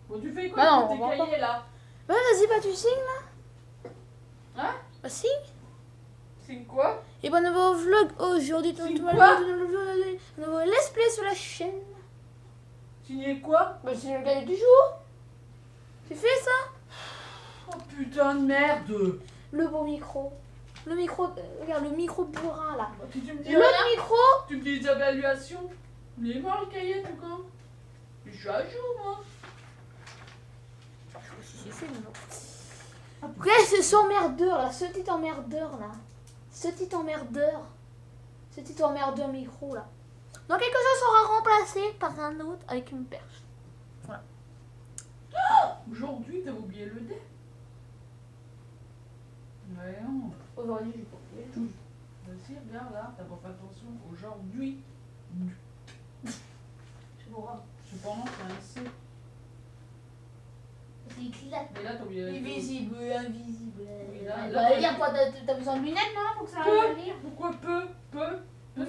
Bon, tu fais quoi Bah non, avec on tes va cahiers là? Bah vas-y, bah tu signes là. Hein? Bah signe. C'est quoi? Et bon nouveau vlog aujourd'hui. Signe quoi? Nouveau let's play sur la chaîne. Signer quoi? Bah c'est le cahier du jour. Tu fais ça? Oh putain de merde! Le beau micro. Le micro, regarde le micro bourrin là. Puis tu me dis L'autre rien? micro. Tu me dis les évaluations? Il est mort le cahier tout quand? Je suis à jour moi! J'ai fait le après ce emmerdeur là, ce petit emmerdeur là. Ce petit emmerdeur. Ce petit emmerdeur micro là. Dans quelque chose sera remplacé par un autre avec une perche. Voilà. Aujourd'hui t'as oublié le dé? Ouais non. Aujourd'hui j'ai pas oublié. Vas-y regarde là, t'as pas fait attention. Aujourd'hui. C'est pas grave. Cependant c'est un C. C'est éclaté. Mais là t'as oublié la chose. Invisible, invisible. Oui, là, Bah, lire quoi, t'as besoin de lunettes non pour que ça Peu. arrive à lire. Pourquoi peu,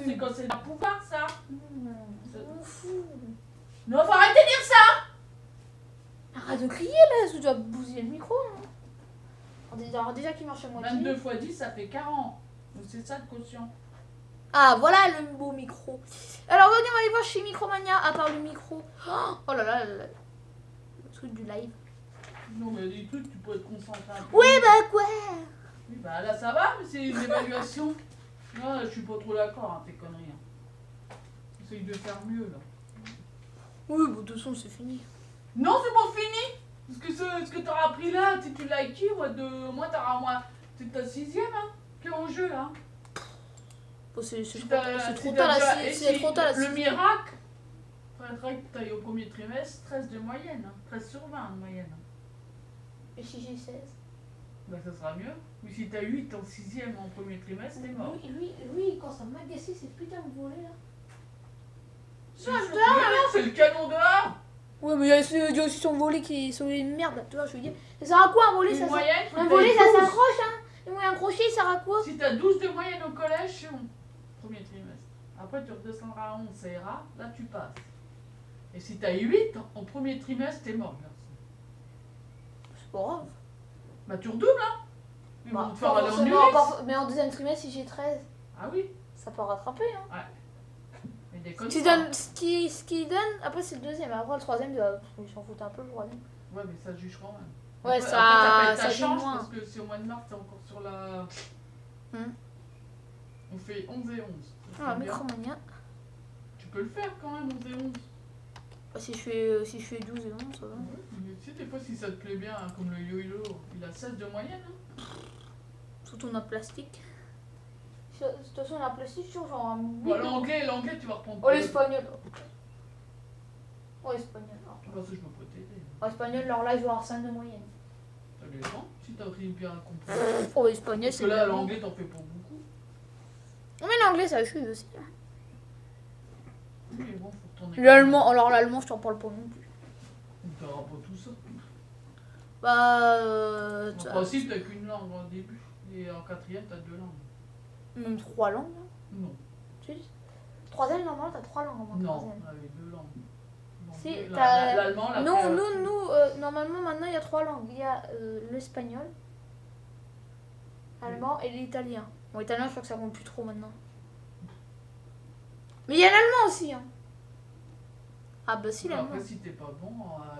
c'est quand c'est un pouvoir ça. Je m'en fous. Non, faut arrêter de dire ça. Arrête de crier là, tu dois bousiller le micro. Hein. Alors déjà qu'il marche à moitié. 22 fois 10 ça fait 40. Donc c'est ça le quotient. Ah voilà le beau micro. Alors regardez, on va aller voir chez Micromania à part le micro. Oh là là là là. Le truc du live. Non mais il y a des trucs tu pourrais te concentrer un peu. Oui bah quoi. Oui, bah là ça va, mais c'est une évaluation. Non, je suis pas trop d'accord, hein, tes conneries. Hein. Essaye de faire mieux là. Oui bon de toute façon c'est fini. Non, c'est pas fini. Parce que ce que t'auras appris là, tu l'as acquis, au moins t'auras moins. C'est ta 6ème, hein, qui est en jeu là. Bon, c'est Si trop t'as- trop si tard t'as là. déjà- et C'est si trop tard là. Le miracle, faudrait que t'ailles au premier trimestre, 13 de moyenne. Hein, 13 sur 20 de moyenne. Et si j'ai 16. Bah ça sera mieux. Mais si t'as 8 en 6ème en premier trimestre, t'es mort. Lui, quand ça m'a agacé, c'est putain de volé là. C'est le canon dehors. Ouais, mais il y a aussi son volet qui sont une merde, tu vois, je veux dire. Ça sert à quoi un volet Une ça moyenne, faut Un que volet t'aies ça 12. s'accroche, hein. Et moi, un crochet, il sert à quoi? Si t'as 12 de moyenne au collège, c'est bon. Premier trimestre. Après, tu redescendras à 11, ça ira. Là, tu passes. Et si t'as 8 en premier trimestre, t'es mort, garçon. C'est pas grave. Bah, tu redoubles, hein. Ils vont Bah, te faire aller en forcément, UX. mais en deuxième trimestre, si j'ai 13, Ah oui. ça peut rattraper, hein. Mais des Ce connes qui pas. donne, ce qui donne, après c'est le deuxième, après le troisième, ils s'en foutent un peu le troisième. Ouais, mais ça juge quand même. Ouais, Après, ça peut être ta joue chance, moins. parce que si au mois de mars, t'es encore sur la. On fait 11 et 11. Ça, Ah, c'est bien. Micromania. Tu peux le faire quand même, 11 et 11. Bah, si je fais 12 et 11, ça va. Ouais, mais tu sais, des fois, si ça te plaît bien, hein, comme le yo-yo, il a 16 de moyenne. Hein. Surtout en plastique. De toute façon, la plastique, sur genre un Bon, l'anglais, tu vas reprendre. Oh, l'espagnol. Oh, l'espagnol. Bah, ça, je peux pas t'aider. Oh, l'espagnol, alors là, je vais avoir 5 de moyenne. Ça dépend, si t'as pris bien compris. Oh, l'espagnol, Parce c'est que là, bien. l'anglais, t'en fais pas beaucoup. Non, mais l'anglais, ça suit aussi. Là. Oui, mais bon, faut retourner. L'allemand, alors l'allemand, je t'en parle pas non plus. T'auras pas tout ça. Bah. En principe, t'as qu'une langue au début. Et en 4ème, t'as 2 langues. Même 3 langues. Là. Non. Tu sais, troisième, normalement, t'as 3 langues. Non, Troisième. avec 2 langues. Si, L'anglais, t'as- l'allemand, la Non, nous, normalement, maintenant, il y a 3 langues. Il y a l'espagnol, l'allemand et l'italien. Bon, l'italien, je crois que ça compte plus trop maintenant. Mais il y a l'allemand aussi. Hein. Ah, bah si, l'allemand. Après, si t'es pas bon,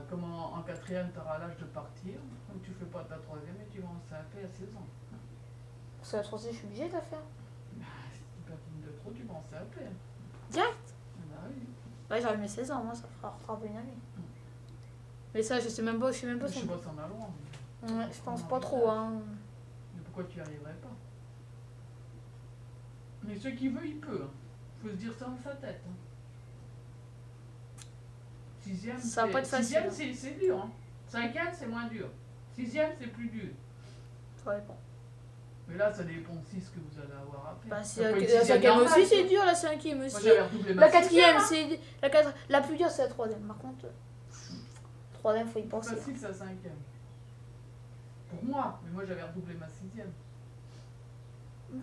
comme en 4ème, t'auras l'âge de partir. Donc, tu fais pas ta 3ème et tu vas en CAP à 16 ans. Parce que la troisième, je suis obligée de la faire. Bah, si tu patines de trop, tu vas en CAP. Direct. Bah oui. Ouais, j'aurais mes 16 ans, moi, ça fera rattraper une année. Mais ça, je sais même pas, Je sais pas si si on a loin. Ouais, je pense pas trop, hein. Mais pourquoi tu y arriverais pas? Mais ceux qui veulent, il peut. Hein. Faut se dire ça dans sa tête. Hein. 6ème, Ça va pas être facile, 6ème, c'est dur. Hein. 5ème, c'est moins dur. 6ème, c'est plus dur. Ça dépend. Mais là, ça dépend aussi de ce que vous allez avoir à faire. Bah, Ça peut être la 6ème cinquième normal, aussi, ça. c'est dur, la cinquième Moi, aussi. j'avais redoublé ma La quatrième, 6ème, hein. c'est la plus dure, c'est la troisième. Par contre, troisième, faut y penser. Facile, c'est la 5ème. Pour moi, mais moi, j'avais redoublé ma 6ème.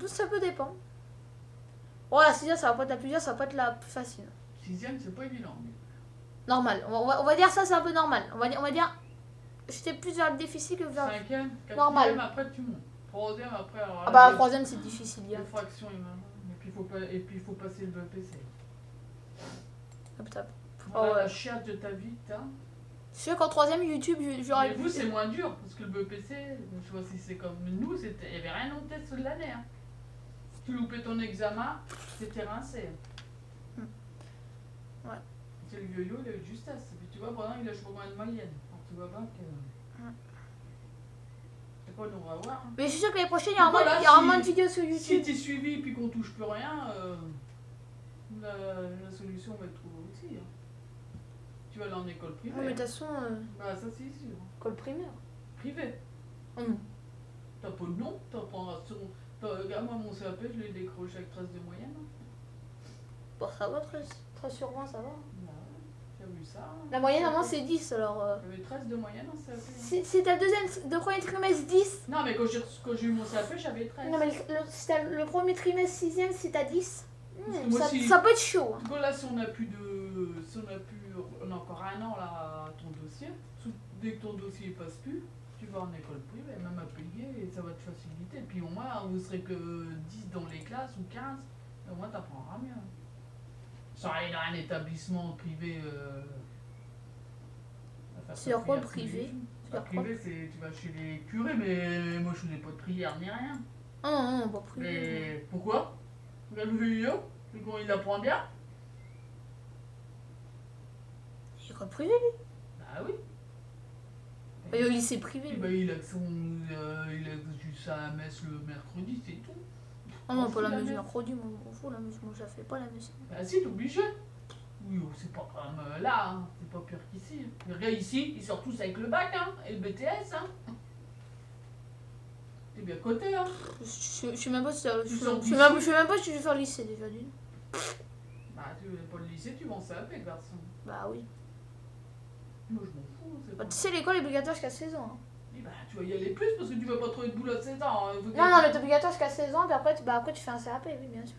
Ça peut dépendre. Ouais, la sixième, ça va pas être la plus dure, ça va pas être la plus facile. 6ème, c'est pas évident. Normal. On va dire ça, c'est un peu normal. On va dire j'étais plus vers le difficile que vers... 5e, 4e, Normal. après tu montes. 3e, après. Alors, Ah bah, les- la troisième, c'est difficile. les Direct. fractions, et puis il faut passer le BPC. Hop, top. Voilà Oh, ouais. la chiate de ta vie, t'as. Je sais qu'en troisième, YouTube, j'aurais Mais vous, c'est moins dur, parce que le BPC, je vois si c'est comme nous, il n'y avait rien en test de l'année. Hein. Si tu loupais ton examen, c'était rincé. Ouais. C'est le yo-yo, il a eu de justesse. Et puis tu vois, pendant il a pas moins de moyenne. Alors tu vois bien que. C'est quoi, on va voir. Hein. Mais je suis sûre que l'année prochaine, il y Donc aura voilà, moins si- moins de vidéos sur Si YouTube. t'es suivi puis qu'on touche plus rien, la solution va être trouvée aussi. Hein. Tu vas aller en école privée. Non, mais de toute façon, Bah, ça c'est sûr. école primaire. Privé. Oh non. T'as pas de nom, t'apprendras sur. Regarde, moi mon CAP, je l'ai décroché avec 13 de moyenne. Hein. Bon, ça va, 13 sur 20, ça va. Bah ouais, j'ai vu ça. Hein. La moyenne, avant, c'est 10, alors... J'avais 13 de moyenne en CAP. Hein. Si t'as de premier trimestre 10... Non, mais quand j'ai eu mon CAP, j'avais 13. Non, mais si t'as le premier trimestre 6ème, si t'as 10... Parce que moi, ça peut être chaud. Hein. Du coup, là, si on a plus de. Si on a encore un an là, à ton dossier, dès que ton dossier passe plus, tu vas en école privée, même à payer, et ça va te faciliter. Puis au moins, vous serez que 10 dans les classes ou 15, et au moins, t'apprendras mieux. Sans aller dans un établissement privé. C'est quoi le privé? Le privé, c'est tu vas chez les curés, mais moi, je faisais pas de prière ni rien. Oh non, non, pas privé. Mais pourquoi? Regarde le vidéo, il apprend bien. Il est quoi privé, lui? Bah oui. Il est au lycée privé. Et lui. bah, il a juste à la messe le mercredi, c'est tout. Oh non, On pas la fout messe du messe. mercredi, moi, je m'en fous, la messe, moi, je la fais pas, la messe. Bah si, t'es obligé. Oui, oh, c'est pas comme là, hein. C'est pas pire qu'ici. Regarde ici, ils sortent tous avec le bac, hein, et le BTS, hein. T'es bien coté, hein. Je sais même pas si ça... Tu sors Je d'ici. sais même pas si je vais faire le lycée, déjà, d'une. Bah, tu veux pas le lycée, tu vas en CAP, garçon. Bah oui. Moi, je m'en fous. C'est Bah, pas... tu sais, l'école est obligatoire jusqu'à 16 ans. Hein. Et bah, tu vas y aller plus parce que tu vas pas trouver de boulot à 16 ans. Hein. Non, non, mais t'es obligatoire jusqu'à 16 ans, puis après, après tu fais un CAP, oui, bien sûr.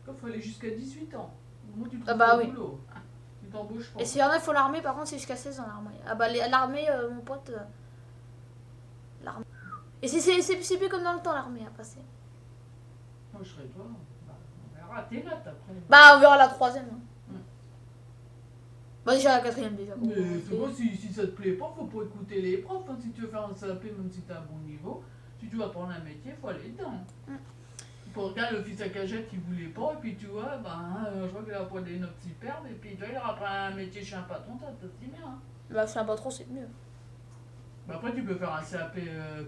Il faut aller jusqu'à 18 ans. Au moins, tu trouves Ah bah pas de oui. boulot. Tu t'embauches pas. Et s'il y en a, il faut l'armée, par contre, c'est jusqu'à 16 ans, l'armée. Ah bah, l'armée, mon pote, l'armée. Et c'est plus comme dans le temps, l'armée, à passer. Moi, je serais toi. Bah, on verra tes notes après. Bah, on verra la troisième. Hein. Mm. Bah, déjà la quatrième, déjà. Mais c'est quoi, si ça te plaît pas, faut pas écouter les profs. Hein. Si tu veux faire un CAP, même si t'as un bon niveau, si tu veux apprendre un métier, faut aller dedans. Pour regarder le fils à cagette, il voulait pas, et puis tu vois, je vois qu'il a pas des notes superbes, et puis tu vois, il aura pas un métier chez un patron, ça c'est bien. Hein. Bah, c'est un patron, c'est mieux. Mais après, tu peux faire un CAP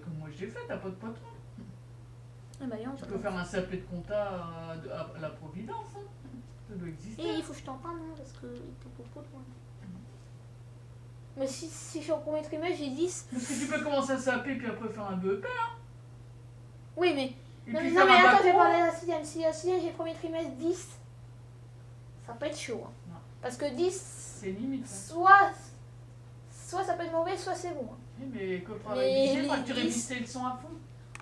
comme moi j'ai fait, t'as pas de patron. Ah bah, non, Tu peux faire un CAP de compta à la Providence, hein. Ça doit exister. Et il faut que je t'en parle, hein, parce que t'es beaucoup loin. Mais si je suis au premier trimestre, j'ai 10. Parce que tu peux commencer un CAP, puis après faire un BEP, Oui, mais. et Non, puis mais, faire non, mais un attends, bac je vais pro. parler de la sixième. Si la sixième, j'ai premier trimestre 10, ça peut être chaud. Hein. Non. Parce que 10, C'est limite. Hein. soit ça peut être mauvais, soit c'est bon. Hein. Oui, mais quand tu vas Mais réviser, les tu 10. révises tes leçons à fond.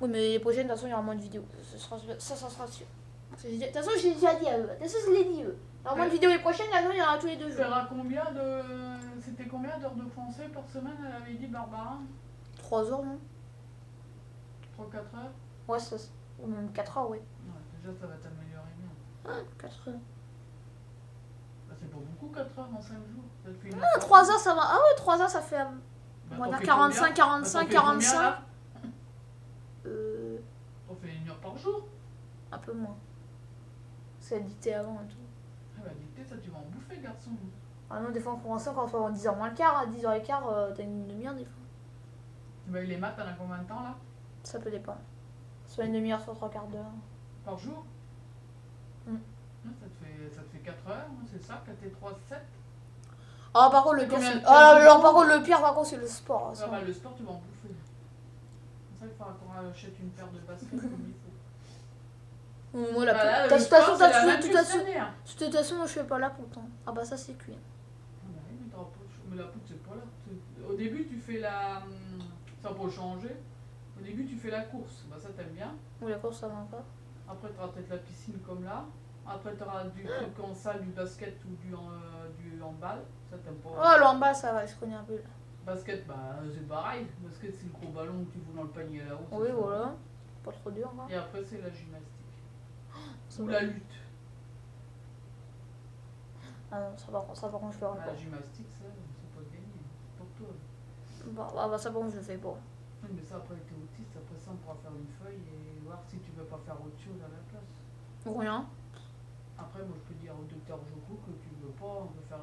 Oui, mais les prochaines, de toute façon, il y aura moins de vidéos. Ça sera sûr. De toute façon, j'ai déjà dit à eux. De toute façon, je l'ai dit eux. Il y aura moins de vidéos les prochaines, là, non, il y en aura tous les 2 Tu jours. feras combien de. C'était combien d'heures de français par semaine, elle avait dit Barbara 3 heures, non? 3-4 heures? Ouais, ça. Ou même 4 heures, oui. Ouais, déjà ça va t'améliorer bien. Ah, 4 heures. Bah, c'est pas beaucoup 4 heures en 5 jours. Ça te fait une Ah, 3 heures, ça va. Ah ouais, 3 heures, ça fait. Bah, On va t'en dire fais 45, combien 45, Bah, t'en fais combien, 45. là Euh. T'en fais 1 heure par jour. Un peu moins. C'est dicté avant et tout. Ah bah dictée, ça tu vas en bouffer, garçon. Ah non, des fois en convention, quand on fait 10h moins le quart, à 10h15, t'as une demi-heure des fois. Bah, les maths, t'en as combien de temps là? Ça peut dépendre. Soit une demi-heure, soit 3 quarts d'heure. Par jour? Mm. Ça te fait 4 heures, hein, c'est ça? 4 et 3, 7? Ah, par contre, le C'est pire, combien c'est. de Ah, temps alors, par contre, le pire, par contre, c'est le sport. Ah ça. bah, le sport, tu vas en bouffer. C'est ça qu'il faudra qu'on achète une paire de baskets comme il faut. Moi, la Bah, là, de le toute façon, sport, c'est la de même toute chose façon, cette année, hein. de toute façon, moi, je fais pas la poudre. Hein. Ah, bah, ça, c'est cuit. Ah bah oui, mais t'auras pas le choix. Mais la poudre, c'est pas là. Au début, tu fais la. Ça pour changer. Au début, tu fais la course. Bah, ça, t'aimes bien. Ou la course, ça va pas. Après, tu auras peut-être la piscine comme là. Après, t'auras du truc en salle, du basket ou du handball. Ça, t'aimes pas. Oh, le handball, ça va, je connais un peu. Là. Basket, bah, c'est pareil. Basket, c'est le gros ballon que tu fous dans le panier là-haut. Oui, ça. voilà. Pas trop dur, hein. Et après, c'est la gymnastique. Ça Ou va. la lutte. Ah non, ça par contre, je ferai Bah, pas. la gymnastique, ça, c'est pas gagné. C'est pour toi. Bah, ça par contre, je le fais pas. Oui, mais ça, après, t'es autiste. Après ça, on pourra faire une feuille et voir si tu veux pas faire autre chose à la place. Rien. Après, moi, je peux dire au docteur Joko que tu veux pas. On peut faire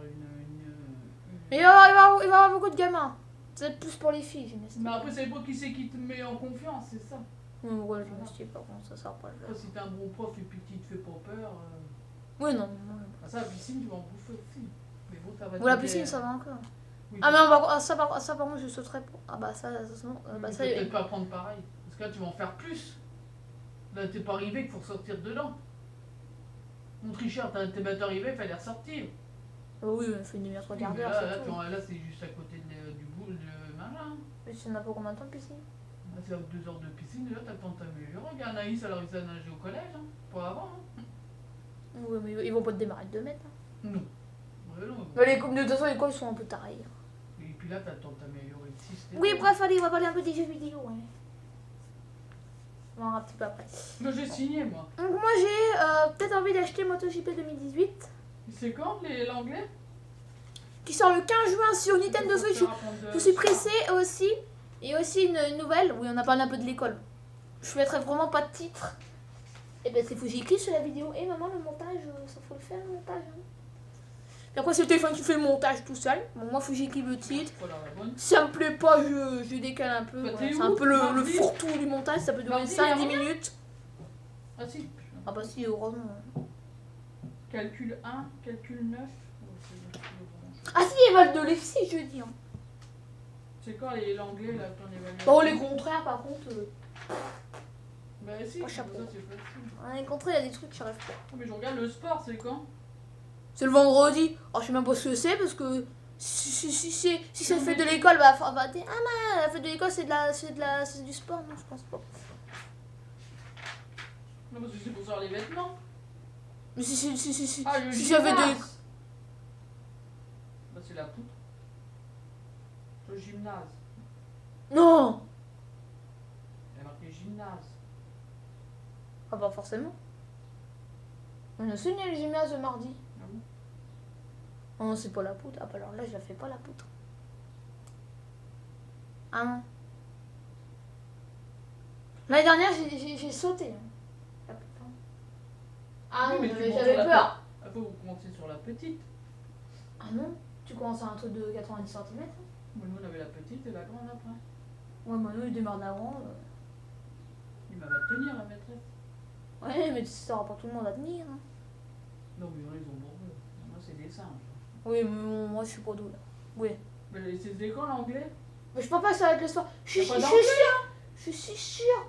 Mais il va y avoir beaucoup de gamins. C'est plus pour les filles, gymnastique. Mais après, c'est pas qui c'est qui te met en confiance, c'est ça. Ouais, la gymnastique, par contre, ça sert pas le Après, si t'es un bon prof et puis qu'il te fait pas peur. Oui, non. Ça, la piscine, tu vas en bouffer aussi. Mais bon, ça va Ou la t'aider, piscine, ça va encore. Oui, Ah, mais on va, ça, par contre, je sauterais pour. Ah, bah, ça, non. mais Bah, tu ça, peux peut-être pas apprendre pareil. Parce que là, tu vas en faire plus. Là, t'es pas arrivé qu'il faut ressortir dedans. Mon tricheur, t'es arrivé, il fallait ressortir. oui, on fait une demi-heure, trois quarts Mais d'heure, là, c'est tout. là, c'est juste à côté du bout, de machin. Mais tu n'as pas combien de temps de piscine? Là, c'est à 2 heures de piscine, et là, t'as le temps de t'améliorer. Regarde, Anaïs, alors il s'est nagé au collège, hein. Pas avant, hein. Oui, mais ils vont pas te démarrer de 2 mètres. Hein. Non. Ouais, non. Mais de toute façon, les cols sont un peu tarés. Et puis là, t'as le temps de t'améliorer aussi. Oui, bref, allez, on va parler un peu des jeux vidéo. Ouais. On va voir un petit peu après. Moi, j'ai signé, moi. Donc, moi, j'ai peut-être envie d'acheter MotoGP 2018 C'est quand l'anglais qui sort le 15 juin sur Nintendo Switch. Je suis pressée aussi. Et aussi une nouvelle. Oui, on a parlé un peu de l'école. Je mettrai vraiment pas de titre. Et ben, c'est faut que j'écris sur la vidéo. Et maman, le montage, ça faut le faire, le montage. Hein. Et après, c'est le téléphone qui fait le montage tout seul. Bon, moi, faut que j'écrive le titre. Si ça me plaît pas, je décale un peu. Bah, Voilà. t'es C'est où, un peu le mardi fourre-tout du montage. Ça peut durer Mardi, 5-10 minutes. Ah si. Ah bah si, heureusement. Calcul 1, calcul 9. Ah si, éval de l'EFC jeudi. Hein. C'est quand l'anglais là, ton évaluation? Bon, les contraires, par contre. Bah si, Pas ça chapeau. c'est facile. Les contraires, il y a des trucs qui arrivent pas. Oh, mais je regarde le sport, c'est quand? C'est le vendredi. Oh, je sais même pas ce que c'est parce que si c'est la fête de l'école, bah, va dire ah mais la fête de l'école c'est du sport, non, je pense pas. Non, parce que c'est pour faire les vêtements. Mais si Ah, le si ça fait de gymnase. Bah c'est la poutre. Le gymnase. non. Il y a marqué gymnase. Ah bah forcément. On a signé le gymnase le mardi. Ah bon? Oh non, c'est pas la poutre. Ah bah alors là je la fais pas la poutre. Ah non. L'année dernière j'ai sauté. Hein. La poutre, hein. Ah non, Oui, mais tu montes j'avais sur la peur. Après vous commencez sur la petite. Ah non, tu commences à un truc de 90 cm. Moi, nous on avait la petite et la grande après. Ouais, Manu il démarre d'avant. Il va tenir la maîtresse. Ouais, mais ça aura pas tout le monde à tenir. Hein. Non mais ils ont bourré. Moi c'est des singes. Oui, mais moi je suis pas douée. Oui. Mais c'est quand l'anglais? Mais je peux pas ça avec le sport. Je suis T'as pas sûre. d'anglais? Je suis sûre.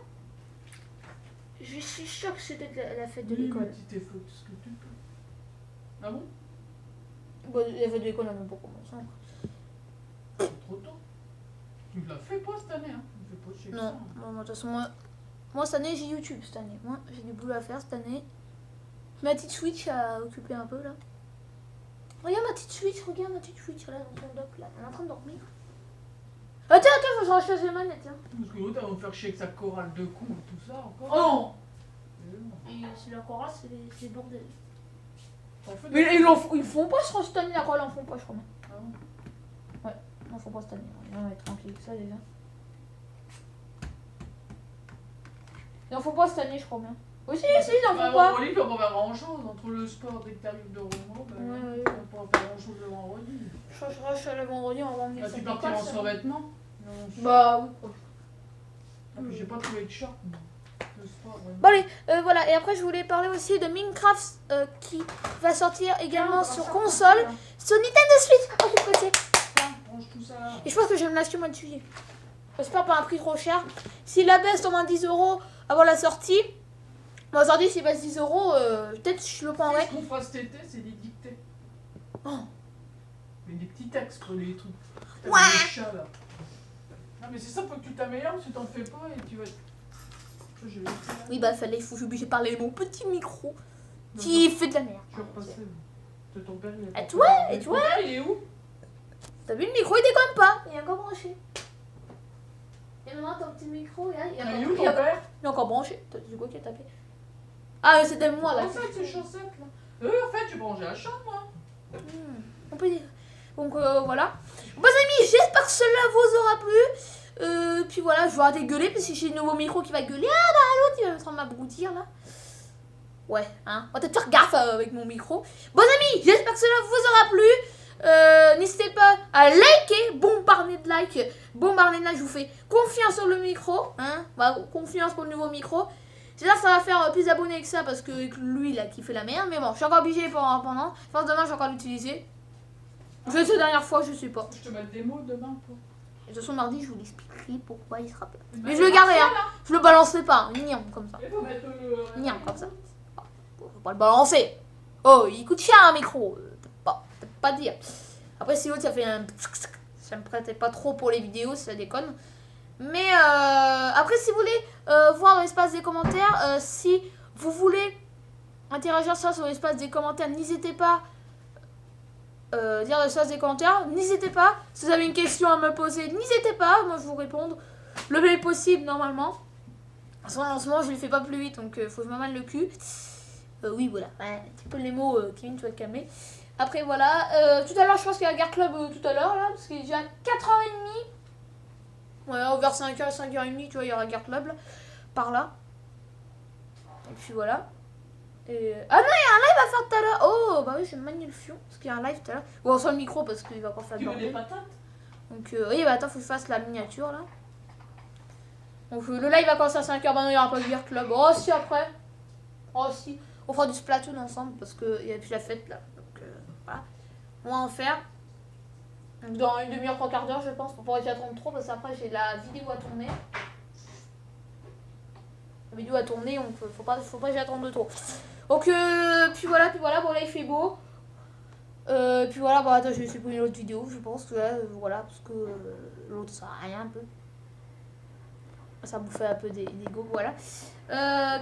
Je suis sûre que c'était la fête de l'école. Tu t'es fait ce que tu peux. Ah bon? Bon, la fête de l'école n'a même pas commencé encore. C'est trop tôt. Tu l'as fait pas cette année, hein? Tu fais pas chez ça. Non, Hein. bon, de toute façon, moi cette année j'ai YouTube cette année. Moi j'ai du boulot à faire cette année. Ma petite Switch a occupé un peu là. Regarde ma petite Switch là dans son dock là. Elle est en train de dormir. Attends, faut que je rachète les manettes. Hein. Parce que l'autre, elle va me faire chier avec sa chorale de cons et tout ça encore. Oh Mais non. Et c'est la chorale, c'est bordel. T'en fais Mais des- ils font pas, je crois, cette année, la chorale, ils en font pas, je crois. Ah bon? Ils en font pas cette année. Ils vont être tranquilles que ça déjà. Ils en font pas cette année, je crois bien. Oui, si, ils en Bah, font pas. vendredi, tu vas pas faire grand chose. Entre le sport, dès que t'arrives de Rouen, bah, Ouais. tu vas pas faire grand chose le vendredi. Je rachète le vendredi, on va emmener Bah, ça tu de partiras en l'école, ça. survêtement? Bah oui, quoi. Ah, puis j'ai pas trouvé de short. moi. Le sport, vraiment. Bon allez, voilà, et après je voulais parler aussi de Minecraft qui va sortir également Tiens, sur ça, console, ça, sur Nintendo Switch. Oh, je suis pressée. Tiens, range tout ça là. Et je pense que je vais me l'acheter au mois de juillet. J'espère pas un prix trop cher. S'il la baisse au moins 10 € avant la sortie, bon, aujourd'hui s'il baisse 10 €, peut-être je le prendrai. Ce qu'on fera cet été, c'est des dictées. Oh. Mais des petits textes, quoi, des trucs. T'as Ouais. des chats là. Non, mais c'est ça, faut que tu t'améliores, si t'en fais pas et tu vas. Ça, je vais le faire. Oui, bah fallait, il faut que j'oublie de parler de mon petit micro. qui fait de la merde. Je suis repassée. C'est ton père, il est. Et toi, et toi? Ton père, il est où? T'as vu le micro, il déconne pas. Il est encore branché. Et maintenant, ton petit micro, il est Il est où ton père? il est encore branché. T'as dit quoi qui a tapé? Ah, c'était moi là. En fait, ces chaussettes là. En fait, tu branches à la chambre, moi. On peut dire. Donc voilà. Bon amis, j'espère que cela vous aura plu. Puis voilà, je vais arrêter de gueuler parce que j'ai le nouveau micro qui va gueuler. Ah bah l'autre, il va me m'abrutir là. Ouais, hein. On va peut-être faire gaffe avec mon micro. Bon amis, j'espère que cela vous aura plu. N'hésitez pas à liker, bombarder de likes, bombarder de likes. Je vous fais confiance sur le micro, hein. Bah, confiance pour le nouveau micro. J'espère que ça va faire plus d'abonnés que ça parce que lui il a kiffé la merde. Mais bon, je suis encore obligé pendant. Je pense demain je vais encore l'utiliser. Je vais la dernière fois, je sais pas. Je te mets des mots demain pour. De toute façon, mardi, je vous l'expliquerai pourquoi il sera plat. Mais je le garderai, hein. Je le balancerai pas, niam comme ça. Il faut mettre le. Niam comme ça. Faut pas le balancer. Oh, il coûte cher un micro. Peut-être pas dire. Après, si l'autre ça fait un. Ça me prêtait pas trop pour les vidéos, ça déconne. Mais après, si vous voulez voir dans l'espace des commentaires, si vous voulez interagir ça sur l'espace des commentaires, n'hésitez pas. Dire dans l'espace des commentaires, n'hésitez pas. Si vous avez une question à me poser, n'hésitez pas. Moi, je vous répondre le plus possible normalement. En ce moment, je ne le fais pas plus vite, donc faut que je me mette le cul. Oui, voilà. Ouais, un petit peu les mots, Kevin, tu vas te calmer. Après, voilà. Tout à l'heure, je pense qu'il y a un Gare Club tout à l'heure, là, parce qu'il est déjà 4h30. Ouais, vers 5h, 5h30, tu vois, il y aura un Gare Club, là, par là. Et puis voilà. Et... Ah non, il y a un live à faire tout à l'heure. Oh, bah oui, j'ai manié le fion, parce qu'il y a un live tout à l'heure. Bon, sans le micro, parce qu'il va encore faire Tu veux des bordel. patates? Donc, oui, bah attends, faut que je fasse la miniature, là. Donc, le live va commencer à 5h, bah non, il n'y aura pas de Gare Club. Oh, si, après. Oh, si. On fera du Splatoon ensemble, parce qu'il y a plus la fête, là. Donc, voilà. On va en faire. Dans une demi-heure, 3/4 d'heure, je pense, pour pas y attendre trop, parce qu'après, j'ai la vidéo à tourner. La vidéo à tourner, donc faut pas que j'y attende de trop. Donc, puis voilà, bon là, il fait beau. Puis voilà, bah attends, je vais supprimer l'autre vidéo, je pense que là, voilà, parce que l'autre, ça a rien un peu. Ça bouffait un peu d'ego, voilà.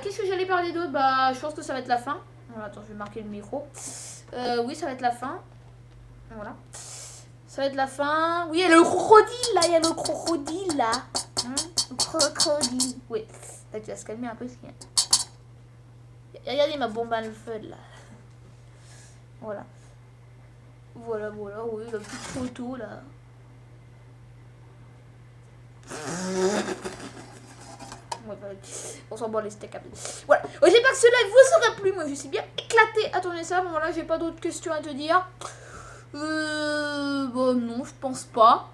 Qu'est-ce que j'allais parler d'autre? Bah, je pense que ça va être la fin. Voilà, attends, je vais marquer le micro. Oui, ça va être la fin. Voilà. Ça va être la fin. Oui, il y a le crocodile, là, il y a le crocodile, là. Hein, le crocodile. Oui, là, tu vas se calmer un peu, regardez ma bombe à le feu, là. Voilà. Voilà, oui, la petite photo, là. On s'en bat les steaks. Voilà. J'espère que ce live vous aura plu. Moi, je suis bien éclatée à tourner ça. Bon, voilà, j'ai pas d'autres questions à te dire. Bon, non, je pense pas.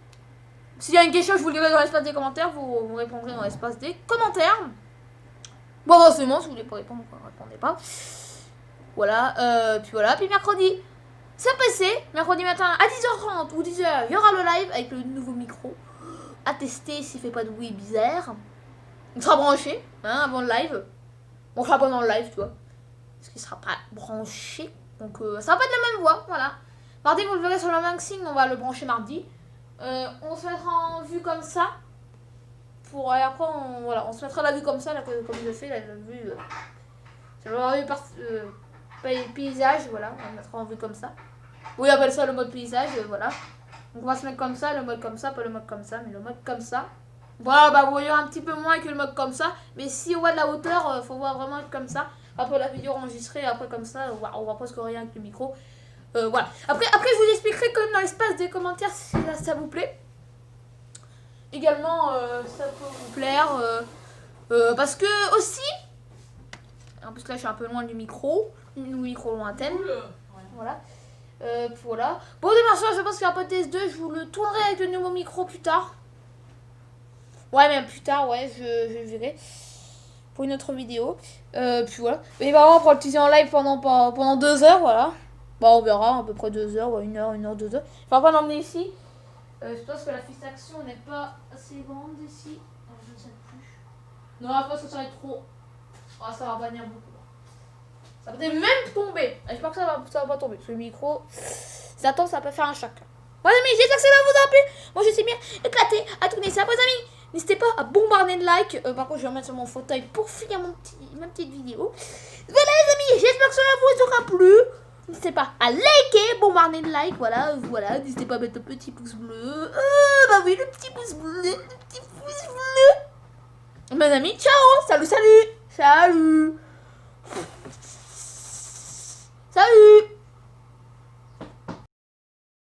S'il y a une question, je vous le dirai dans l'espace des commentaires. Vous répondrez dans l'espace des commentaires. Bon, forcément, si vous voulez pas répondre, vous ne répondez pas. Voilà. Puis voilà. Puis mercredi, c'est passé. Mercredi matin à 10h30 ou 10h, il y aura le live avec le nouveau micro. À tester s'il fait pas de bruit bizarre. On sera branché, hein, avant le live. On sera pas dans le live, tu vois. Parce qu'il sera pas branché. Donc ça va pas être la même voix, voilà. Mardi, vous le verrez sur le unboxing, on va le brancher mardi. On se mettra en vue comme ça. Et après, on se mettra la vue comme ça, là, comme je fais, la vue. C'est la vue paysage, voilà. On le mettra en vue comme ça. Oui, on appelle ça le mode paysage, voilà. Donc on va se mettre comme ça, le mode comme ça, pas le mode comme ça, mais le mode comme ça. Voilà, bah vous voyez un petit peu moins que le mode comme ça. Mais si on voit de la hauteur, faut voir vraiment être comme ça. Après la vidéo enregistrée, après comme ça, on voit presque rien avec le micro. Voilà. Après, je vous expliquerai quand même dans l'espace des commentaires si ça vous plaît. Également, ça peut vous plaire. Parce que aussi, en plus là je suis un peu loin du micro. Micro lointain. Voilà. Voilà. Bon, demain soir, je pense qu'il y a un peu de TS2. Je vous le tournerai avec le nouveau micro plus tard. Ouais, même plus tard, ouais, je verrai. Pour une autre vidéo. Puis voilà. Et vraiment, on pourra le teaser en live pendant 2 heures, voilà. Bah, on verra, à peu près 2 heures, 1 heure, 2 heures. Enfin, pas l'emmener ici. Je pense que la fixation n'est pas assez grande ici. Je ne sais plus. Non, je pense que ça va être trop. Oh, ça va bannir beaucoup. Ça va peut-être même tomber. J'espère que ça va pas tomber. Parce que le micro, ça peut faire un choc. Bon amis, j'espère que ça va vous avoir plu. Moi je suis bien éclaté à tourner ça. Bon amis, N'hésitez pas à bombarder de likes. Par contre, je vais remettre sur mon fauteuil pour finir ma petite vidéo. Voilà les amis, j'espère que cela vous aura plu. N'hésitez pas à liker, bombarder de likes. Voilà. N'hésitez pas à mettre un petit pouce bleu. Bah oui, le petit pouce bleu. Mes amis, ciao. Salut.